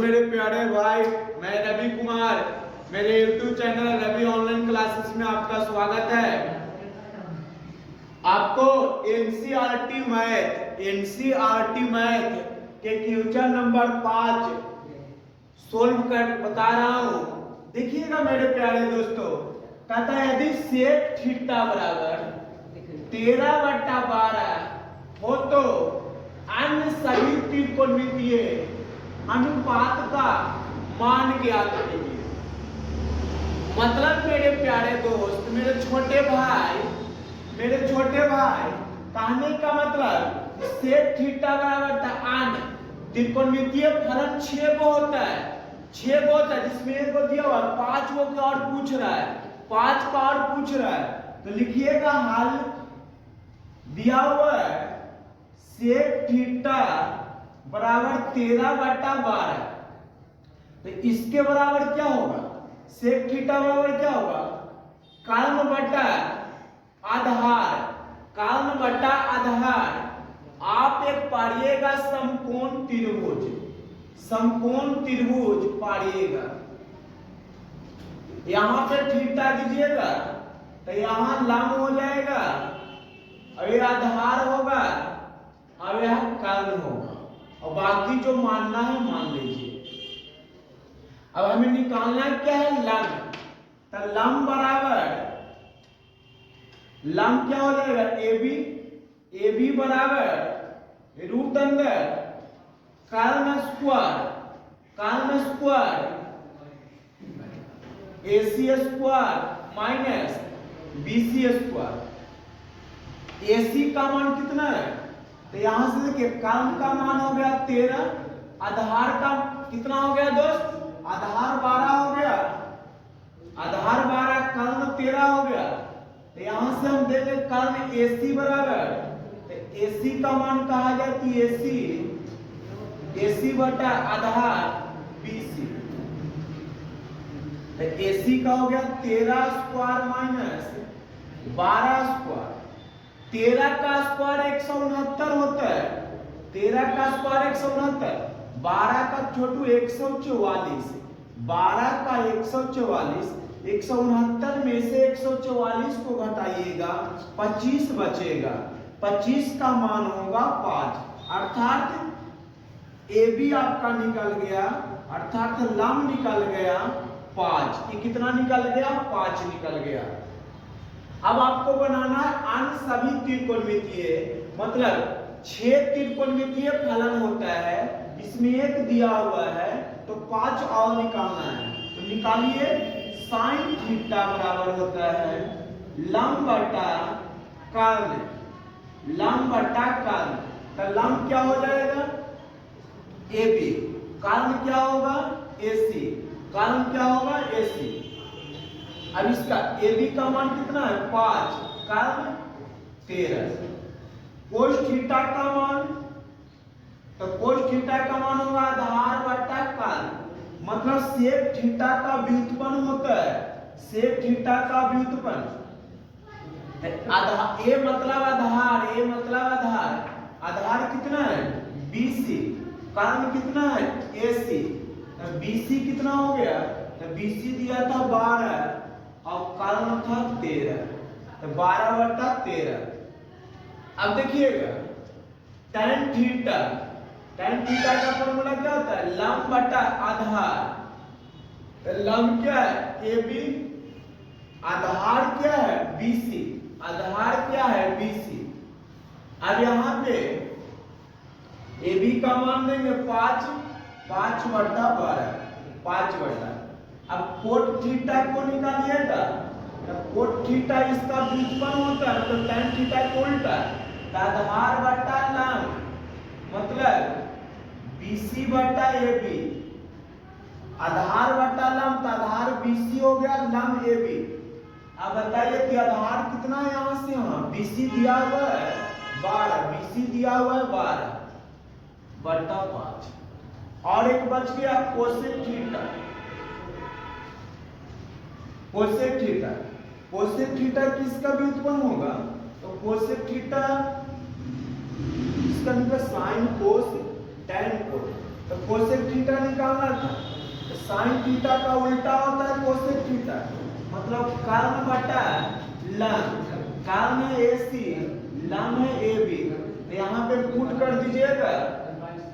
मेरे प्यारे भाई, मैं रवि कुमार, मेरे YouTube channel Ravi online classes में आपका स्वागत है। आपको एनसीईआरटी मैथ के क्वेश्चन नंबर 5 सोल्व कर बता रहा हूँ। देखिएगा मेरे प्यारे दोस्तों, कहता है यदि सेक थीटा बराबर 13/12 हो तो अन्य सभी त्रिकोणमितीय अनुपात का मान ज्ञात कीजिए। मतलब मेरे प्यारे दोस्त, मेरे छोटे भाई, कहने का मतलब सेक थीटा बराबर अन्य त्रिकोणमितीय फलन 6 को होता है, जिसमें एक को दिया हुआ 5 को का और पूछ रहा है, 5 का और पूछ रहा है। तो लिखिएगा हल दिया हुआ है सेक थीटा बराबर 13/12। तो इसके बराबर क्या होगा? सेक थीटा बराबर क्या होगा? कर्ण बटा आधार। आप एक पाड़िएगा समकोण त्रिभुज पाड़िएगा। यहां पे थीटा दीजिएगा तो यहां लंब हो जाएगा, और ये आधार होगा और यह कर्ण होगा, और बाकी जो मानना है मान लीजिए। अब हमें निकालना क्या है? लंब। तो लंब क्या हो जाएगा? AB बराबर रूट अंदर कर्ण square AC square minus BC square. AC का मान कितना है? तो यहां से देखिए कर्ण का मान हो गया 13, आधार का कितना हो गया दोस्त? आधार 12 हो गया, कर्ण 13 हो गया। तो यहां से हम देखें कर्ण AC बराबर, तो AC का मान कहा जाती है AC बटा आधार BC। तो AC का हो गया 13 स्क्वायर माइनस 12 स्क्वायर। 13 का स्क्वायर 169 होता है, 13 का स्क्वायर 169, 12 का छोटू 144, 12 का 144, 169 में से 144 को घटाइएगा 25 बचेगा, 25 का मान होगा 5। अर्थात AB आपका निकल गया, अर्थात लंब निकल गया 5। ये कितना निकल गया? 5 निकल गया। अब आपको बनाना है अन्य सभी त्रिकोणमितीय, मतलब 6 त्रिकोणमितीय फलन होता है, इसमें एक दिया हुआ है तो 5 और निकालना है। तो निकालिए। साइन थीटा बराबर होता है लंब बटा कर्ण। तो लंब क्या हो जाएगा? AB। कर्ण क्या होगा? AC। अब इसका AB का मान कितना है? 5, कर्ण 13। कोस थीटा का मान, तो कोस थीटा का मान होगा आधार बटा कर्ण। मतलब सेक थीटा का व्युत्पन्न होता है, सेक थीटा का व्युत्पन्न। A मतलब आधार कितना है? BC। कर्ण कितना है? AC। BC कितना हो गया? तो BC दिया था 12 और कर्ण था 13, तो 12/13। अब देखिएगा tan थीटा का फॉर्मूला क्या होता है? लंब बटा आधार। तो लंब क्या है? AB, आधार क्या है? BC। अब यहां पे AB का मान देंगे 5/12। अब कोट थीटा को निकालिएगा, तो कोट थीटा इसका व्युत्पन्न होता है, तो tan थीटा को उल्टा, तो आधार बटा लंब, मतलब BC बटा AB। आधार बटा लंब, तो आधार BC हो गया, लंब AB। अब बताइए कि आधार कितना है? यहां से यहां BC दिया हुआ है 12 बटा 5। और एक बच गया कोसेक थीटा किसका व्युत्पन्न होगा? तो कोसेक थीटा इसका निकला साइन कोस tan कोस। तो कोसेक थीटा निकालना था। तो साइन थीटा का उल्टा होता है कोसेक थीटा, मतलब कर्ण बटा लंब। कर्ण है AC, लंब है AB। तो यहाँ पे पुट कर दीजिएगा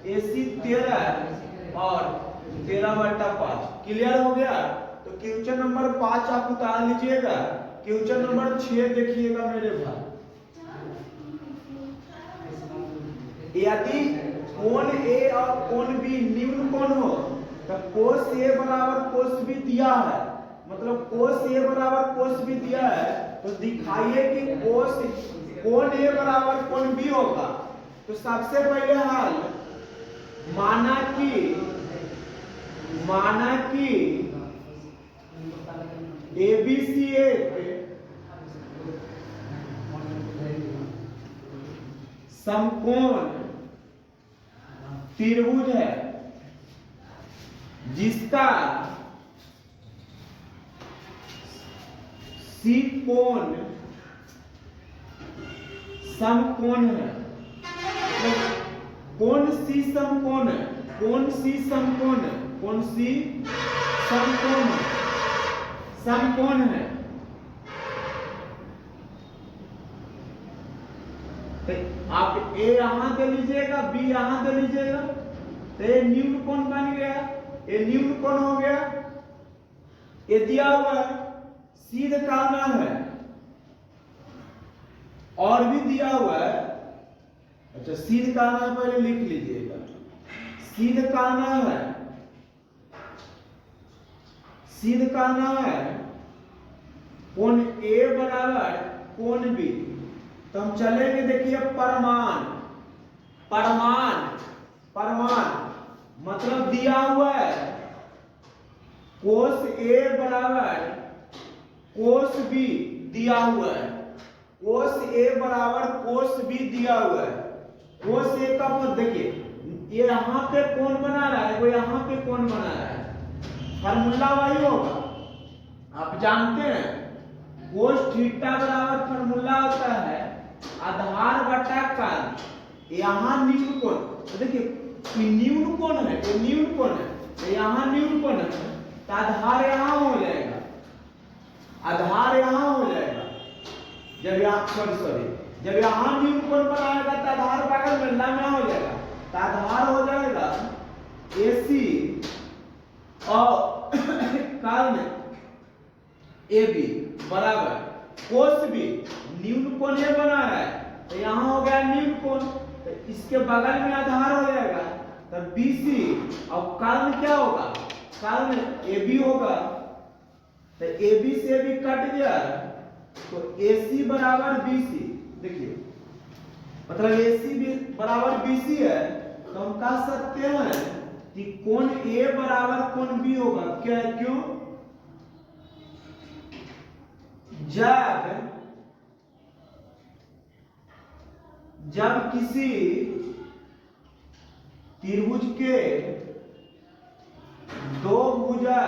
AC 13 और 13/5। क्लियर हो गया। तो क्वेश्चन नंबर 5 आप उतार लीजिएगा। क्वेश्चन नंबर 6 देखिएगा मेरे भाई। यदि कोण A और कोण B निम्न कोण हो तो कोस A बराबर कोस B दिया है, मतलब कोस A बराबर कोस B दिया है, तो दिखाइए कि कोण A बराबर कोण B होगा। तो सबसे पहले हाल माना कि ABC एक समकोण त्रिभुज है जिसका C कोण समकोण है। कोण C समकोण है, कोण C समकोण है, कोण C समकोण है। तो आप A यहां दे लीजिएगा, B यहां दे लीजिएगा, तो ये निम्न कोण बन गया, ये निम्न कोण हो गया। ये दिया हुआ है, सीध करना है और भी दिया हुआ है। अच्छा सीध करना है, पहले लिख लीजिएगा। सीध करना है, सीध करना है कोण A बराबर कोण B। तो हम चलेंगे, देखिए परमाण मतलब दिया हुआ है कोस A बराबर कोस B दिया हुआ है, कोस A बराबर कोस B दिया हुआ है। कोस A का पद देखिए, ये यहाँ पे कोण बना रहा है, वो यहाँ पे कोण बना रहा है, फार्मूला वही होगा, आप जानते हैं। कोस थीटा बराबर फार्मूला होता है आधार बटा कर्ण। यहाँ निम्न कोण, तो देखिए निम्न कोण है, ये निम्न कोण है, तो यहाँ निम्न कोण है, तो आधार यहाँ हो जाएगा, आधार यहाँ हो जाएगा। जब यहाँ जब यहाँ निम्न कोण बनाएगा तो आधार बगल में लंब यहाँ हो जाएगा, तो आधार हो जाएगा AC और कर्ण AB बराबर कोस B। निम्न कोण ये बना रहा है, तो यहाँ हो गया निम्न कोण, तो इसके बगल में आधार हो जाएगा, तो BC और कर्ण क्या होगा, कर्ण AB होगा। तो AB से भी कट गया, तो AC बराबर BC। देखिए मतलब AC भी बराबर BC है, तो हम कह सकते हैं कि कोण A बराबर कोण B होगा। क्या क्यों? जब किसी त्रिभुज के दो भुजा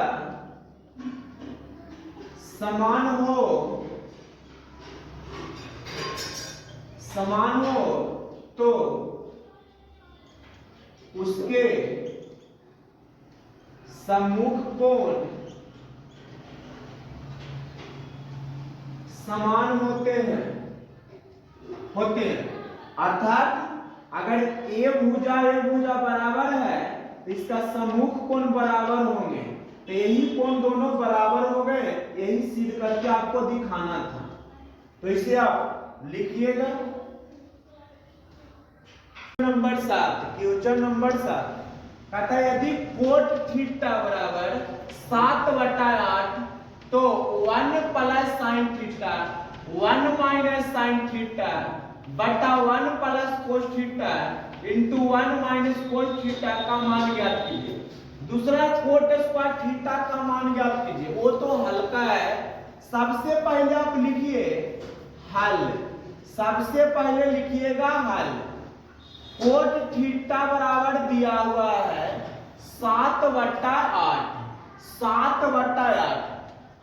समान हो तो उसके सम्मुख कोण समान होते हैं। अर्थात अगर ए भुजा बराबर है तो इसका सम्मुख कोण बराबर होंगे, तो यही कोण दोनों बराबर हो गए, यही सिद्ध करके आपको दिखाना था। तो इसे आप लिखिएगा। नंबर 7, क्वेश्चन नंबर 7 कहता है यदि कोट थीटा बराबर 7/8 तो 1 plus sine theta 1 minus sine theta बटा 1 plus cos theta into 1 minus cos theta का मान ज्ञात कीजिए। दूसरा कोट स्क्वायर थीटा का मान ज्ञात कीजिए। वो तो हल्का है, सबसे पहले आप लिखिए हल, सबसे पहले लिखिएगा हल। कोट थीटा बराबर दिया हुआ है 7/8, 7/8।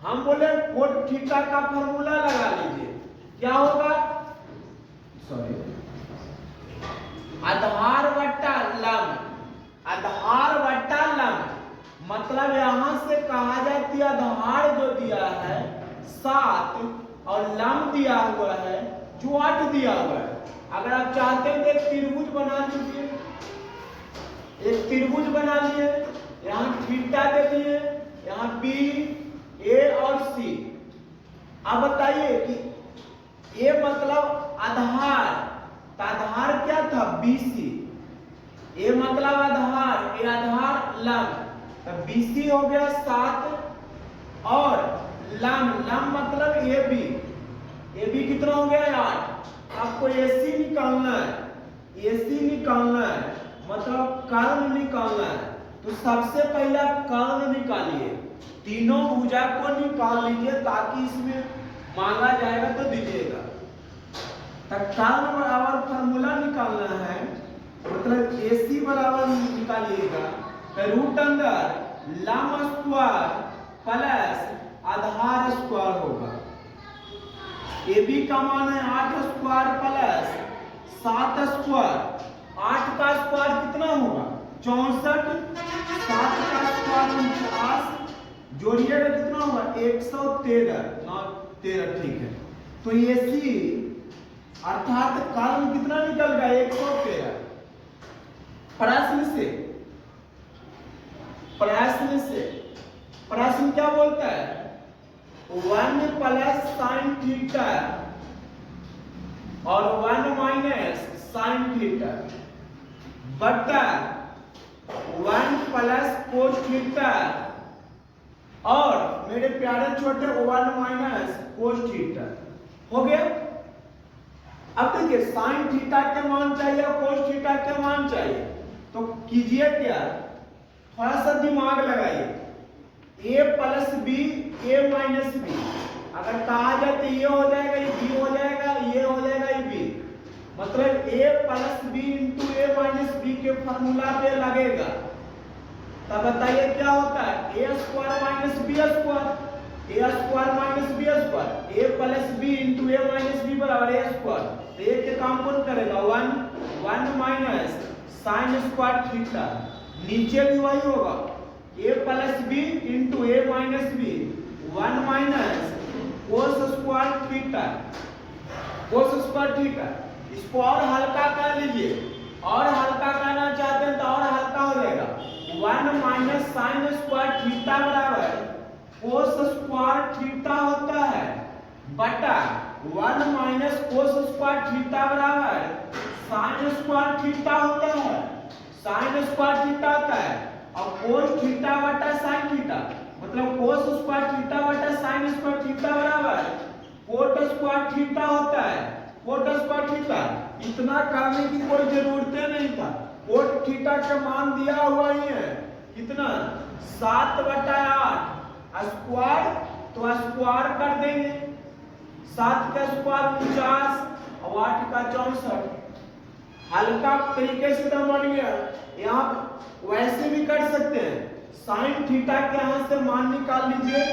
हम बोले कोट थीटा का फॉर्मूला लगा लीजिए, क्या होगा, सॉरी, आधार बटा लंब, आधार बट्टा लंब, मतलब यहां से कहा जाती है आधार जो दिया है 7 और लंब दिया हुआ है जो 8 दिया हुआ है। अगर आप चाहते हैं तो एक त्रिभुज बना लीजिए, एक त्रिभुज बना लिए, यहाँ थीटा दे दिए, यहाँ बी ए और सी। अब बताइए कि ए मतलब आधार, तो आधार क्या था BC, ए मतलब आधार, ए आधार लंब, तो BC हो गया 7 और लंब, लंब मतलब AB, AB कितना हो गया 8। आपको AC निकालना है, AC निकालना है मतलब कर्ण निकालना है। तो सबसे पहला कर्ण निकालिए, तीनों भुजा को निकाल लीजिए ताकि इसमें मांगा जाएगा तो दीजिएगा। तो कर्ण बराबर फॉर्मूला निकालना है, मतलब AC बराबर निकालिएगा तो रूट अंदर लंब स्क्वायर प्लस आधार स्क्वायर होगा। AB का मान है 8 स्क्वायर प्लस 7 स्क्वायर, 8 का स्क्वायर कितना होगा 64, 7 का स्क्वायर 49, जोड़िएगा कितना होगा 113 ना 13, ठीक है। तो AC अर्थात कर्ण कितना निकल गया 113। प्रश्न क्या बोलता है 1 प्लस साइन थीटा और 1 माइनस साइन थीटा बटा 1 प्लस कोस थीटा और मेरे प्यारे छोटे 1 माइनस कोस थीटा हो गया। अब देखिए साइन थीटा के मान चाहिए और कोस थीटा के मान चाहिए, तो कीजिए क्या, थोड़ा सा दिमाग लगाइए, a plus B a minus B, अगर कहा जाए तो ये हो जाएगा, ये b हो जाएगा, ये हो जाएगा, ये b, मतलब a plus B into a minus B के फॉर्मूला पे लगेगा। तब बताइए क्या होता है a square minus B square, a square minus B square, a plus B into a minus B बराबर a स्क्वायर, तो ये के काम कौन करेगा 1 माइनस साइन स्क्वायर थीटा, नीचे भी वही होगा a plus B into a minus B, 1 minus cos square theta, cos square theta. इसको और हल्का कर लीजिए, और हल्का करना चाहते हैं तो और हल्का हो जाएगा 1 माइनस साइन स्क्वायर थीटा बराबर कोस स्क्वायर थीटा होता है बटा 1 माइनस कोस स्क्वायर थीटा बराबर साइन स्क्वायर थीटा होता है, साइन स्क्वायर थीटा होता है और कोस थीटा बटा साइन थीटा, मतलब कोस स्क्वायर थीटा बटा साइन स्क्वायर थीटा बराबर कोट स्क्वायर थीटा होता है, कोट स्क्वायर थीटा। इतना करने की कोई जरूरत नहीं था, कोट थीटा का मान दिया हुआ ही है, कितना 7/8 स्क्वायर, तो स्क्वायर कर देंगे, 7 का स्क्वायर 49 और 8 का 64, हल्का तरीके से तो बन गया। यहाँ वैसे भी कर सकते हैं, साइन थीटा के यहाँ से मान निकाल लीजिए,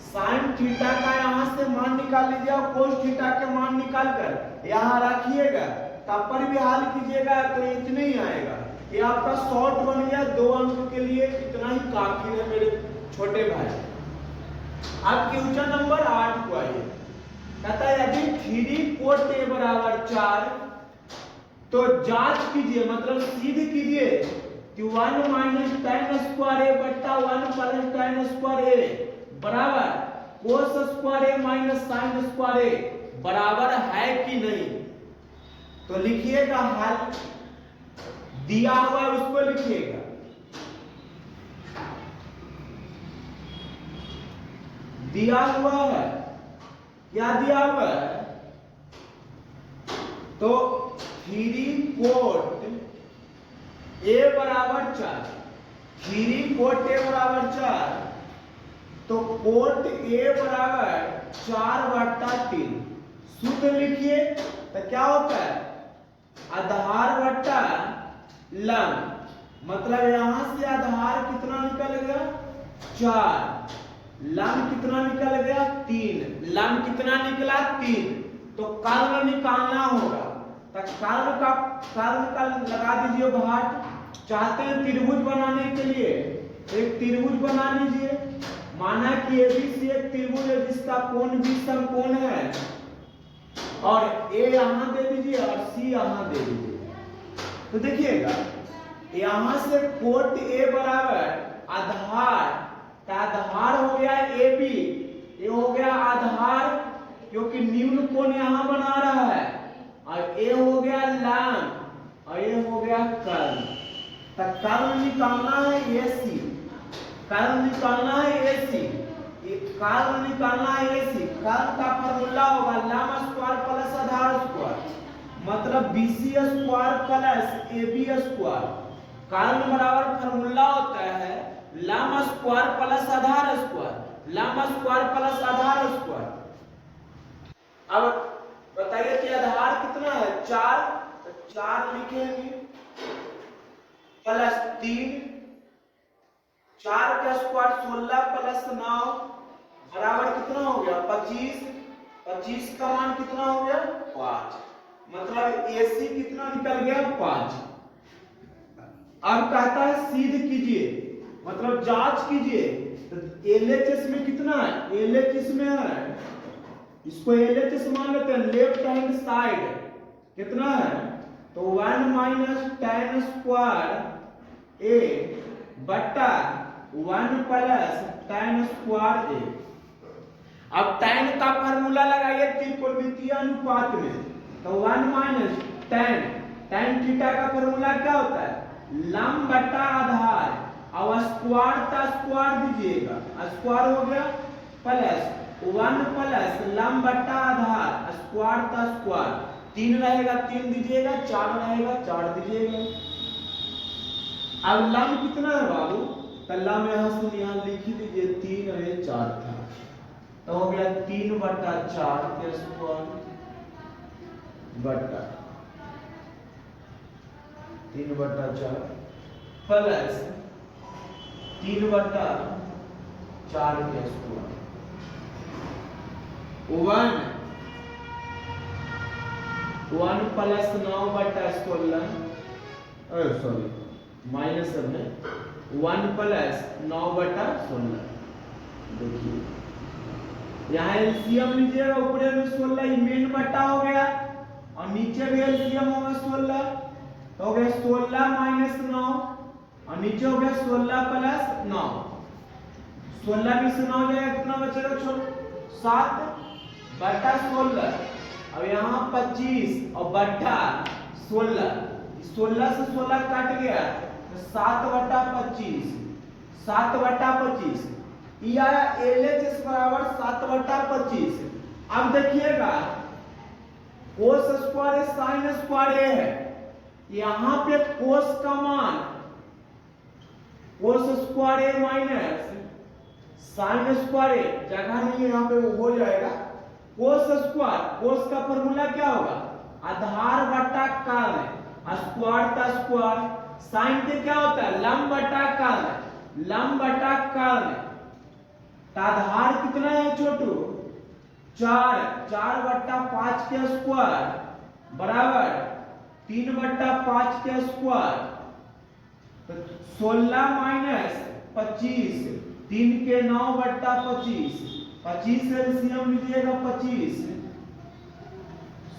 साइन थीटा का यहाँ से मान निकाल लीजिए और कोस थीटा के मान निकाल कर यहाँ रखिएगा, तब पर भी हल कीजिएगा तो इतने ही आएगा। ये आपका शॉर्ट बन गया 2 अंक के लिए, इतना ही काफी है मेरे छोटे भाई। अब क्वेश्चन नंबर 8 को आइए, कहता है यदि 3 कोट a बराबर 4 तो जांच कीजिए, मतलब सिद्ध कीजिए कि 1 माइनस tan स्क्वायर a बट्टा 1 प्लस tan स्क्वायर a बराबर cos square a minus sine square a बराबर है कि नहीं। तो लिखिएगा हल, दिया हुआ है उसको लिखिएगा, दिया हुआ है, क्या दिया हुआ है, तो 3 कोट a बराबर 4, 3 कोट a बराबर 4, तो कोट a बराबर 4/3, सूत्र लिखिए तो क्या होता है आधार बट्टा लंब, मतलब यहां से आधार कितना निकल गया 4, लंब कितना निकल गया 3, लंब कितना निकला 3, तो कर्ण निकालना होगा, तो कर्ण का लगा दीजिए भाट, चाहते हैं त्रिभुज बनाने के लिए, एक त्रिभुज बना लीजिए। माना कि एबीसी एक त्रिभुज है जिसका कोण भी समकोण है, और ए यहां दे दीजिए और सी यहां दे दीजिए। तो देखिएगा यहां से कोट ए बराबर आधार का आधार हो गया ए बी, ये हो गया आधार क्योंकि निम्न कोण यहां बना रहा है, और ए हो गया लंब और ये हो गया कर्ण। तो कर्ण निकालना है ए सी, कर्ण निकालना है ए सी, कर्ण निकालना है ए सी। कर्ण का फॉर्मूला होगा लंब स्क्वायर प्लस आधार स्क्वायर, मतलब BC square plus AB square. कर्ण बराबर फॉर्मूला होता है लंब स्क्वायर प्लस आधार स्क्वायर, लंब स्क्वायर प्लस आधार स्क्वायर। अब बताइए कि आधार कितना है 4, तो 4 लिखेंगे प्लस 3, 4 का स्क्वायर 16 प्लस 9 बराबर कितना हो गया 25, 25 का मान कितना हो गया 5, मतलब AC कितना निकल गया 5। अब कहता है सिद्ध कीजिए, मतलब जांच कीजिए। तो LHS में कितना है, LHS में है, इसको LHS मान लेते हैं, लेफ्ट हैंड साइड कितना है, तो 1 माइनस tan स्क्वायर A बटा 1 प्लस tan स्क्वायर A। अब tan का फॉर्मूला लगाइए त्रिकोणमितीय अनुपात में, तो 1 माइनस tan थीटा का फॉर्मूला क्या होता है लंब बटा आधार, अब स्क्वायर का स्क्वायर दीजिएगा, स्क्वायर हो गया प्लस 1 प्लस लंब बटा आधार स्क्वायर का स्क्वायर, 3 रहेगा 3 दीजिएगा, 4 रहेगा 4 दीजिएगा। अब लंब कितना है बाबू, तो लंब यहां से यहां लिख ही दीजिए 3 और ये 4 था, तो हो गया 3 बटा 4 के स्क्वायर बटा 3 बटा 4 प्लस 3 बटा 4 के स्क्वायर 1 प्लस 9 बटा 16, सॉरी माइनस में 1 प्लस 9 बटा 16। देखिए यहाँ एलसीएम लीजिएगा, ऊपर में 16 मेन बटा हो गया और नीचे भी एलसीएम होगा 16, तो हो गया 16 माइनस 9 और नीचे हो गया 16 प्लस 9, 16 में से 9 जाएगा कितना बचेगा 7 बटा 16, अब यहाँ 25 और बटा 16, 16 से 16 कट गया तो 7 बटा 25, 7 बटा 25 ये आया LHS बराबर 7 बटा 25। अब देखिएगा कोस स्क्वायर साइन स्क्वायर ए है, यहाँ पे कोस का मान कोस स्क्वायर ए माइनस साइन स्क्वायर ए, जगह नहीं है यहाँ पे वो हो जाएगा कोस स्क्वायर, कोस का फॉर्मूला क्या होगा आधार बटा कर्ण, स्क्वायर का स्क्वायर, साइन के क्या होता है लंब बटा कर्ण, लंब बटा कर्ण, आधार कितना है छोटू 4, 4 बटा 5 के स्क्वायर बराबर 3 बटा 5 के स्क्वायर, तो 16 माइनस 25, 3 के 9 बटा 25, 25 एलसीएम लीजिएगा 25,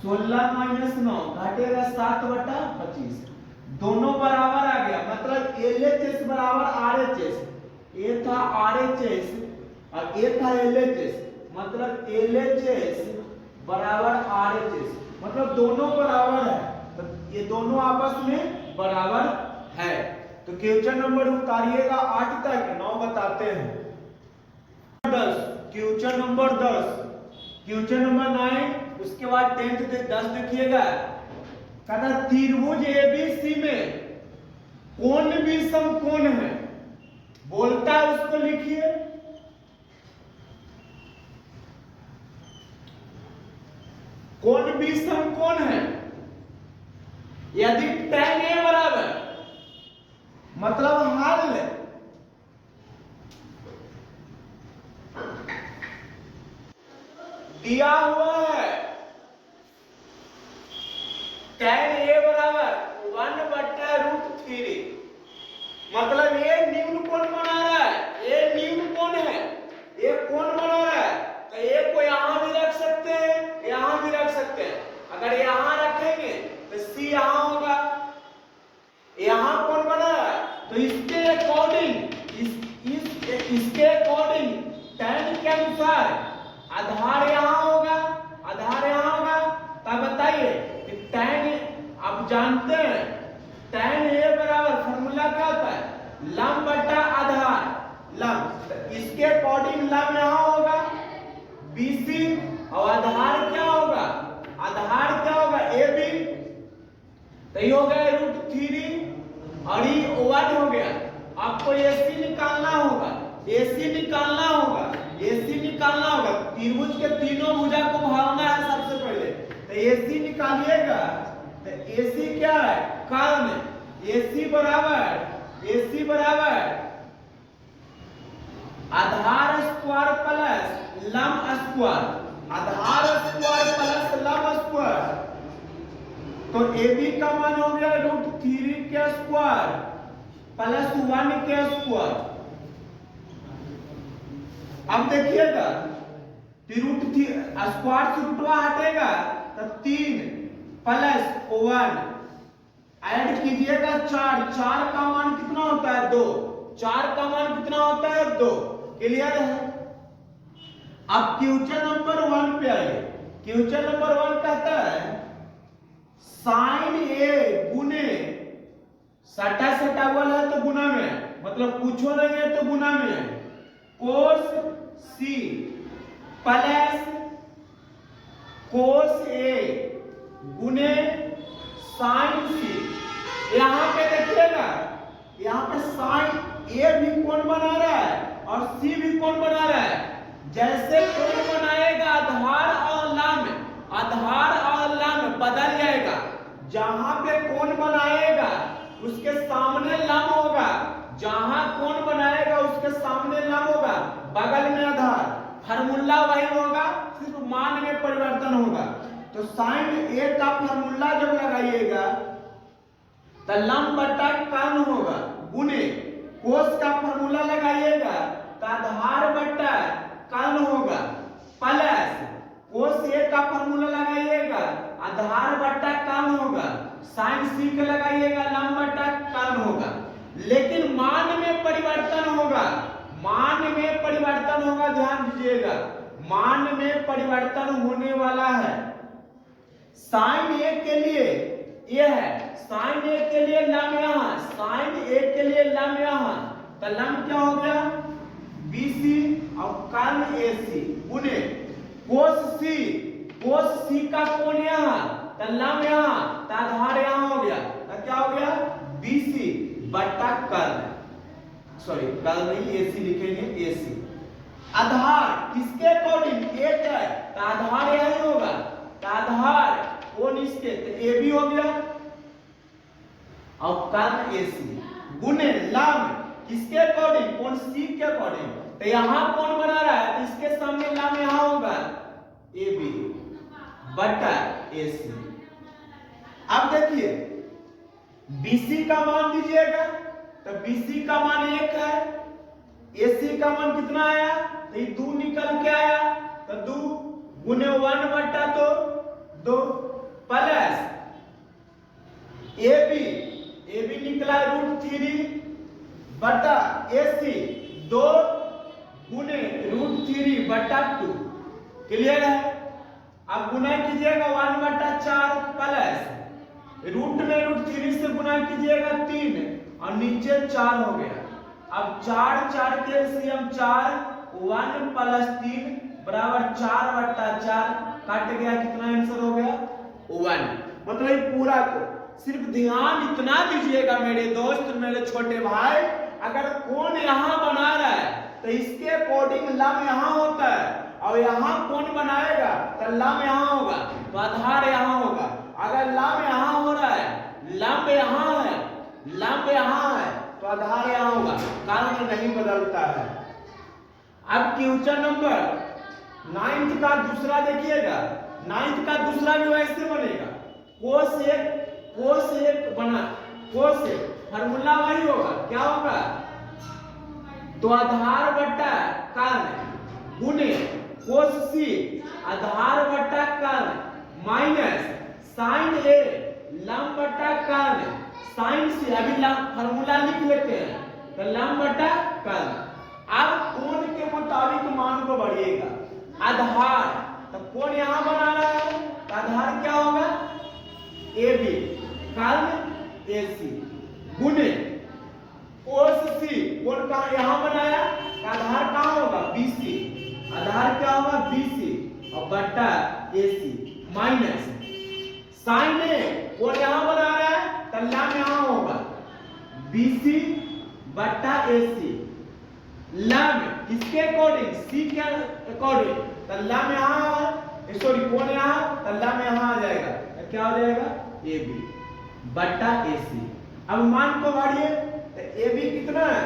16 माइनस 9 घटेगा 7 बटा 25, दोनों बराबर आ गया, मतलब LHS बराबर RHS, ये था RHS और ये था LHS, मतलब LHS बराबर RHS, मतलब दोनों बराबर है, तो ये दोनों आपस में बराबर है। तो क्वेश्चन नंबर उतारिएगा 8 तक, 9 बताते हैं। 10 क्वेश्चन नंबर 10, क्वेश्चन नंबर 9, उसके बाद 10 देखिएगा, कहता त्रिभुज ABC में कोण भी समकोण है, बोलता है उसको लिखिए। कोण भी समकोण है, यदि tan A बराबर, मतलब हल दिया हुआ है tan A बराबर 1/√3 सर आधार यहाँ होगा, आधार यहाँ होगा, तब बताइए कि tan, आप जानते हैं tan a बराबर फॉर्मूला क्या होता है, लंब बटा आधार, लंब, इसके अकॉर्डिंग लंब यहाँ होगा BC, और आधार क्या होगा, आधार क्या होगा AB, तो ये हो गया √3 और ये 1 हो गया। आपको AC निकालना होगा, AC निकालना होगा, AC निकालना होगा, त्रिभुज के तीनों भुजा को भागना है सबसे पहले, तो AC निकालिएगा, तो AC क्या है, कर्ण, AC बराबर आधार स्क्वायर प्लस लंब स्क्वायर, आधार स्क्वायर प्लस लंब स्क्वायर, तो AB का मान हो गया √3 के स्क्वायर प्लस 1 के स्क्वायर। अब देखिएगा स्क्वायर से रूटवा हटेगा तो 3 प्लस 1 ऐड कीजिएगा 4, 4 का मान कितना होता है 2, 4 का मान कितना होता है 2, क्लियर है। अब क्वेश्चन नंबर 1 पे आइए, क्वेश्चन नंबर 1 कहता है साइन A गुने, सटा सटा वाला है तो गुना में, मतलब कुछो नहीं है तो गुना में है, कोस C प्लस कोस A गुने साइन C। यहाँ पे देखिएगा, यहाँ पे साइन A भी कौन बना रहा है और C भी कौन बना रहा है, जैसे कौन बनाएगा आधार और लंब, आधार और लंब बदल जाएगा, जहां पे कौन बनाएगा उसके सामने लंब होगा, जहां कौन बनाएगा उसके सामने लंब होगा, बगल में आधार, फार्मूला वही होगा, सिर्फ मान में परिवर्तन होगा। तो साइन A का फार्मूला जब लगाइएगा तो लंब बटा कर्ण होगा, गुने कोस का फार्मूला लगाइएगा तो आधार बटा कर्ण होगा, प्लस कोस A का फार्मूला लगाइएगा आधार बटा कर्ण होगा, साइन C का लगाइएगा लंब बटा कर्ण होगा। लेकिन मान में परिवर्तन होगा, मान में परिवर्तन होगा, ध्यान दीजिएगा, मान में परिवर्तन होने वाला है। साइन A के लिए ये है, साइन A के लिए लंब यहाँ, साइन A के लिए लंब यहाँ, तो लंब क्या हो गया BC और कर्ण AC गुने कोस C, कोस C का कोण यहाँ, तो लंब यहाँ, तो आधार यहाँ हो गया, तो क्या हो गया BC बटा कर्ण, सॉरी कर्ण नहीं AC लिखेंगे AC। आधार किसके अकॉर्डिंग, एक है तो आधार यही होगा, तो आधार कोण इसके, तो AB हो गया और कर्ण AC गुने लंब किसके अकॉर्डिंग, कोण C के अकॉर्डिंग, तो यहाँ कौन बना रहा है, तो इसके सामने लंब यहाँ होगा AB बटा AC। अब देखिए BC का मान दीजिएगा, तो BC का मान 1 है, AC का मान कितना आया, तो ये 2 निकल के आया, तो 2 गुने 1 बटा 2 प्लस AB निकला √3 बटा AC 2 गुने √3 बटा 2, क्लियर है। अब गुना कीजिएगा 1 बटा 4 प्लस रूट में √3 से गुना कीजिएगा 3 और नीचे 4 हो गया। अब 4 के एलसीएम 4, 1 प्लस 3 बराबर 4 बटा 4, काट गया, कितना आंसर हो गया 1। मतलब पूरा को सिर्फ ध्यान इतना दीजिएगा मेरे दोस्त, मेरे छोटे भाई, अगर कौन यहाँ बना रहा है तो इसके अकॉर्डिंग लंब यहाँ होता है, और यहाँ कौन बनाएगा तो लंब यहाँ होगा, तो आधार यहाँ होगा। अगर लंब यहाँ हो रहा है, लंब यहाँ है, लंब यहाँ है, तो आधार यहाँ होगा, कारण नहीं बदलता है। अब क्वेश्चन नंबर 9 का दूसरा देखिएगा, 9 का दूसरा भी वैसे बनेगा, कोस एक बना, कोस एक फार्मूला वही होगा, क्या होगा, तो आधार बटा कर्ण गुने कोस C आधार बटा कर्ण माइनस साइन A लंब बटा कर्ण साइन C, अभी फार्मूला लिख लेते हैं, तो लंब बटा कर्ण। अब कोण के मुताबिक मान को बढ़िएगा। आधार, तो कोण यहां बना रहा है, तो आधार क्या होगा, ए बी, कर्ण ए सी, गुने कोस सी, कोण का यहां बनाया, तो आधार कहां होगा, बी सी, आधार क्या होगा, बी सी और बट्टा ए सी, माइनस साइन ए, कोण यहां बना रहा है, तो लम यहां होगा, बी सी बट्टा ए सी, लम किसके अकॉर्डिंग, सी के अकॉर्डिंग, तो लम यहां, सॉरी कोण यहां, तो लम यहां आ जाएगा, तो क्या हो जाएगा, ए बी बट्टा ए सी। अब मान को बढ़िए, तो ए बी कितना है,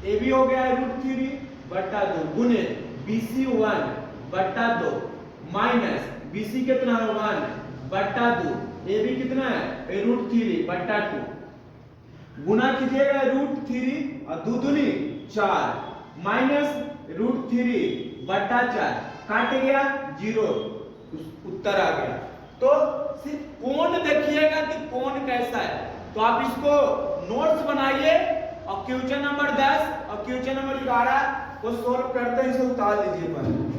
ए बी हो गया √3 बट्टा 2 गुने बी सी 1 बट्टा 2 माइनस बी सी कितना है 1 बट्टा 2, ए बी कितना है √3 बट्टा 2, गुना कीजिएगा √3 और 2 दूनी 4 माइनस √3 बट्टा 4, काट गया 0, उत्तर आ गया। तो सिर्फ कोण देखिएगा कि कोण कैसा है, तो आप इसको नोट्स बनाइए और क्वेश्चन नंबर 10 और क्वेश्चन नंबर 11 को सोल्व करते हैं, इसे उतार लीजिए पहले।